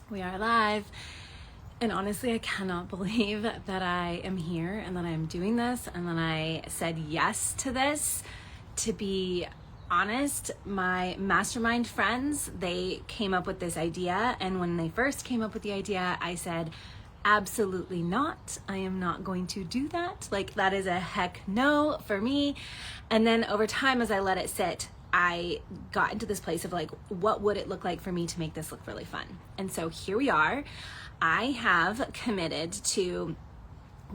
We are live, and honestly I cannot believe that I am here and that I'm doing this and that I said yes to this. To be honest, my mastermind friends, they came up with this idea, and when they first came up with the idea, I said absolutely not. I am not going to do that. Like, that is a heck no for me. And then over time, as I let it sit, I got into this place of like, what would it look like for me to make this look really fun? And so here we are. I have committed to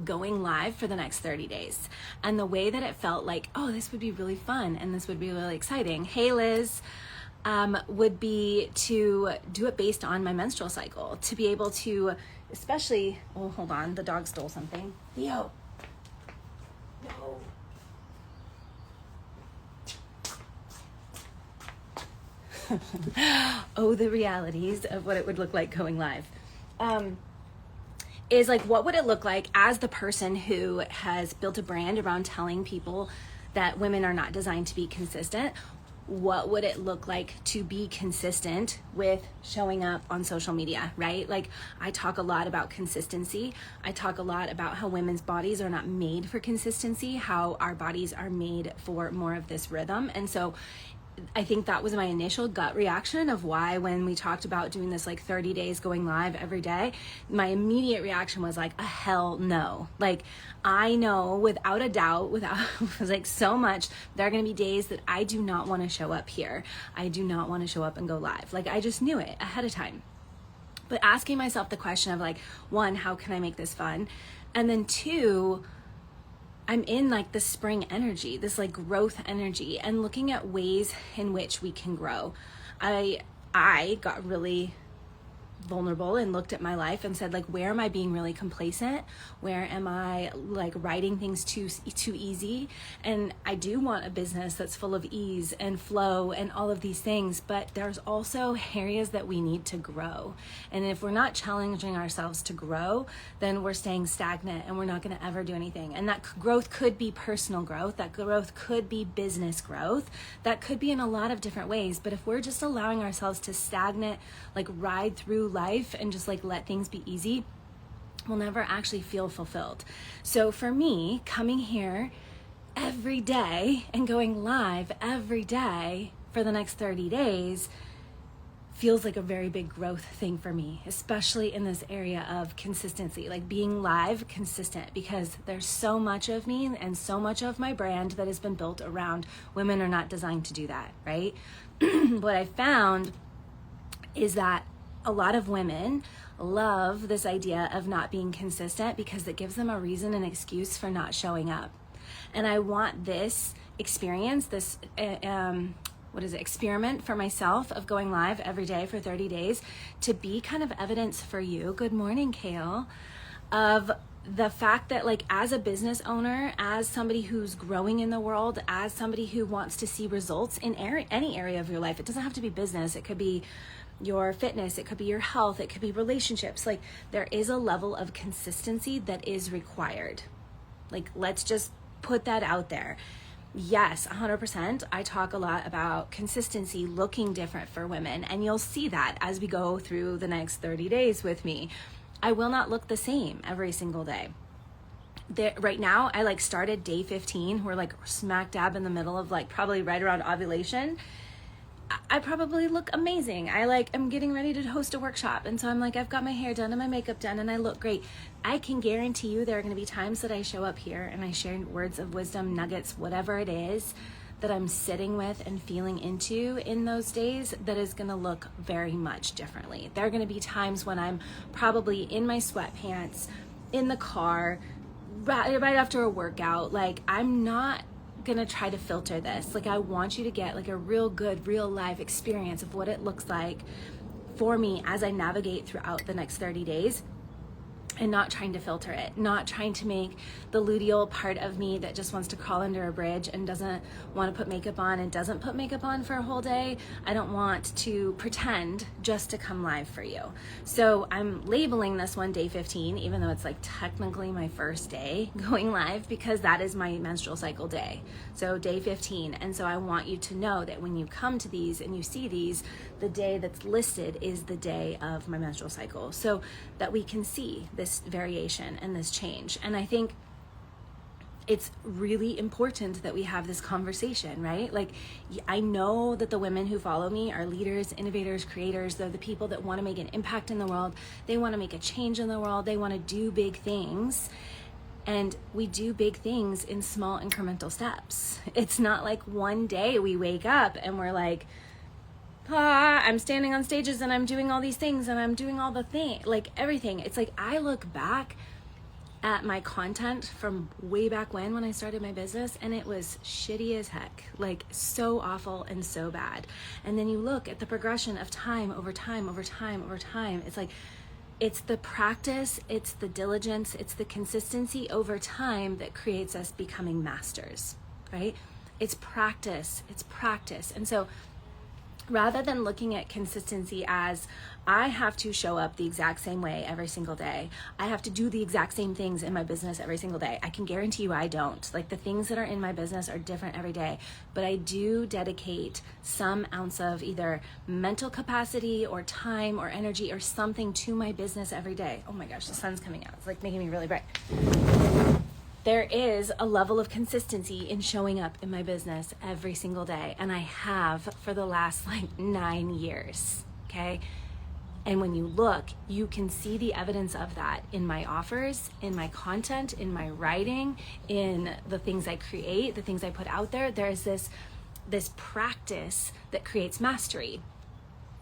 going live for the next 30 days. And the way that it felt like, oh, this would be really fun and this would be really exciting. Hey, Liz. Would be to do it based on my menstrual cycle, to be able to, especially, oh, hold on, the dog stole something. Theo. No. Oh, the realities of what it would look like going live. Is like, what would it look like as the person who has built a brand around telling people that women are not designed to be consistent? What would it look like to be consistent with showing up on social media, right? Like, I talk a lot about consistency. I talk a lot about how women's bodies are not made for consistency, how our bodies are made for more of this rhythm. And so I think that was my initial gut reaction of why, when we talked about doing this like 30 days going live every day, my immediate reaction was like, a hell no. Like, I know without a doubt, like so much, there are going to be days that I do not want to show up here. I do not want to show up and go live. Like, I just knew it ahead of time. But asking myself the question of like, one, how can I make this fun? And then two, I'm in like the spring energy, this like growth energy, and looking at ways in which we can grow. I got really vulnerable and looked at my life and said, like, where am I being really complacent? Where am I like writing things too easy? And I do want a business that's full of ease and flow and all of these things, but there's also areas that we need to grow. And if we're not challenging ourselves to grow, then we're staying stagnant and we're not going to ever do anything. And that growth could be personal growth, that growth could be business growth, that could be in a lot of different ways. But if we're just allowing ourselves to stagnate, like ride through life and just like let things be easy, we'll never actually feel fulfilled. So for me, coming here every day and going live every day for the next 30 days feels like a very big growth thing for me, especially in this area of consistency, like being live consistent, because there's so much of me and so much of my brand that has been built around women are not designed to do that, right? What I found is that a lot of women love this idea of not being consistent because it gives them a reason and excuse for not showing up. And I want this experience, this experiment for myself of going live every day for 30 days to be kind of evidence for you. Good morning, Kale. Of the fact that, like, as a business owner, as somebody who's growing in the world, as somebody who wants to see results in any area of your life, it doesn't have to be business. It could be your fitness, it could be your health, it could be relationships. Like, there is a level of consistency that is required. Like, let's just put that out there. Yes, 100%. I talk a lot about consistency looking different for women, and you'll see that as we go through the next 30 days with me. I will not look the same every single day. Right now, I like started day 15. We're like smack dab in the middle of like probably right around ovulation. I probably look amazing. I'm getting ready to host a workshop. And so I'm like, I've got my hair done and my makeup done and I look great. I can guarantee you there are going to be times that I show up here and I share words of wisdom, nuggets, whatever it is that I'm sitting with and feeling into in those days that is going to look very much differently. There are going to be times when I'm probably in my sweatpants, in the car, right after a workout. Like, I'm not gonna try to filter this. Like, I want you to get like a real good, real life experience of what it looks like for me as I navigate throughout the next 30 days. and not trying to filter it, not trying to make the luteal part of me that just wants to crawl under a bridge and doesn't want to put makeup on and doesn't put makeup on for a whole day. I don't want to pretend just to come live for you. So I'm labeling this one day 15, even though it's like technically my first day going live, because that is my menstrual cycle day. So day 15. And so I want you to know that when you come to these and you see these, the day that's listed is the day of my menstrual cycle, so that we can see this variation and this change. And I think it's really important that we have this conversation, right? Like, I know that the women who follow me are leaders, innovators, creators. They're the people that want to make an impact in the world. They want to make a change in the world. They want to do big things. And we do big things in small incremental steps. It's not like one day we wake up and we're like, I'm standing on stages and I'm doing all these things and I'm doing all the thing, like everything. It's like I look back at my content from way back when I started my business, and it was shitty as heck, like so awful and so bad. And then you look at the progression of time over time over time over time. It's like, it's the practice, it's the diligence, it's the consistency over time that creates us becoming masters, right? It's practice, it's practice. And so rather than looking at consistency as I have to show up the exact same way every single day, I have to do the exact same things in my business every single day. I can guarantee you I don't. Like, the things that are in my business are different every day, but I do dedicate some ounce of either mental capacity or time or energy or something to my business every day. Oh my gosh, the sun's coming out. It's like making me really bright. There is a level of consistency in showing up in my business every single day. And I have for the last 9 years, okay? And when you look, you can see the evidence of that in my offers, in my content, in my writing, in the things I create, the things I put out there. There's this practice that creates mastery.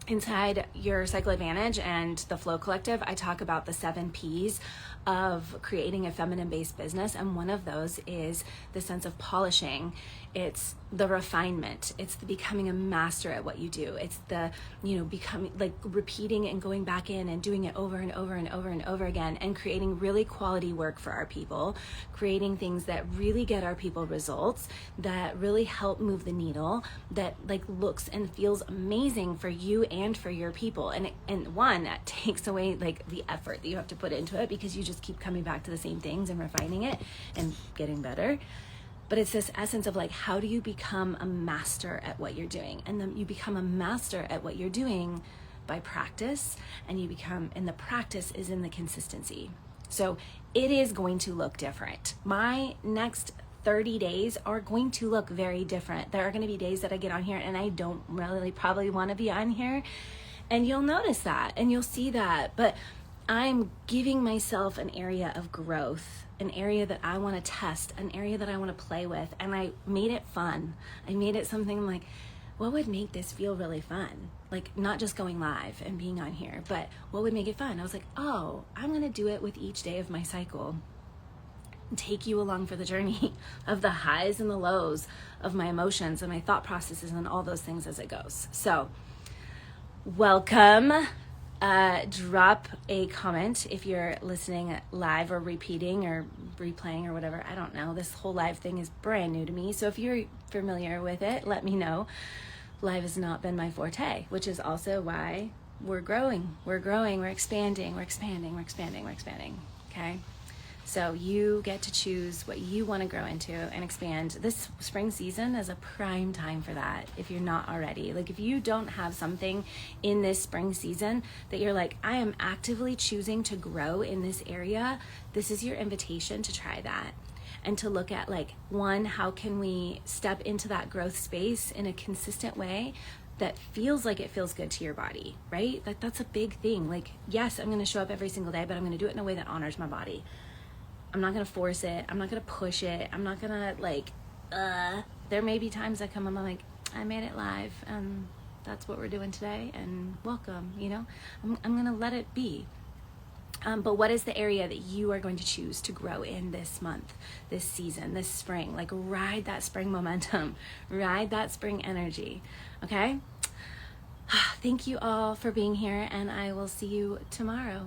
Inside your Cycle Advantage and the Flow Collective, I talk about the 7 P's of creating a feminine-based business, and one of those is the sense of polishing. It's the refinement. It's the becoming a master at what you do. It's the, becoming, like, repeating and going back in and doing it over and over and over and over again, and creating really quality work for our people, creating things that really get our people results, that really help move the needle, that looks and feels amazing for you and for your people. And one, that takes away the effort that you have to put into it, because you just keep coming back to the same things and refining it and getting better. But it's this essence of how do you become a master at what you're doing? And then you become a master at what you're doing by practice, and the practice is in the consistency. So it is going to look different. My next 30 days are going to look very different. There are going to be days that I get on here and I don't really probably want to be on here. And you'll notice that and you'll see that. But I'm giving myself an area of growth, an area that I want to test, an area that I want to play with. And I made it fun. I made it something like, what would make this feel really fun? Not just going live and being on here, but what would make it fun? I was like, oh, I'm going to do it with each day of my cycle. Take you along for the journey of the highs and the lows of my emotions and my thought processes and all those things as it goes. So welcome. Drop a comment if you're listening live or repeating or replaying or whatever. I don't know. This whole live thing is brand new to me. So if you're familiar with it, let me know. Live has not been my forte, which is also why we're growing. We're expanding. Okay. So you get to choose what you want to grow into and expand. This spring season is a prime time for that if you're not already. If you don't have something in this spring season that you're like, I am actively choosing to grow in this area, this is your invitation to try that. And to look at one, how can we step into that growth space in a consistent way that feels like it feels good to your body, right? That's a big thing. Yes, I'm going to show up every single day, but I'm going to do it in a way that honors my body. I'm not going to force it. I'm not going to push it. I'm not going to there may be times I come and I'm like, I made it live and that's what we're doing today and welcome, I'm going to let it be. But what is the area that you are going to choose to grow in this month, this season, this spring? Ride that spring momentum, ride that spring energy. Okay. Thank you all for being here, and I will see you tomorrow.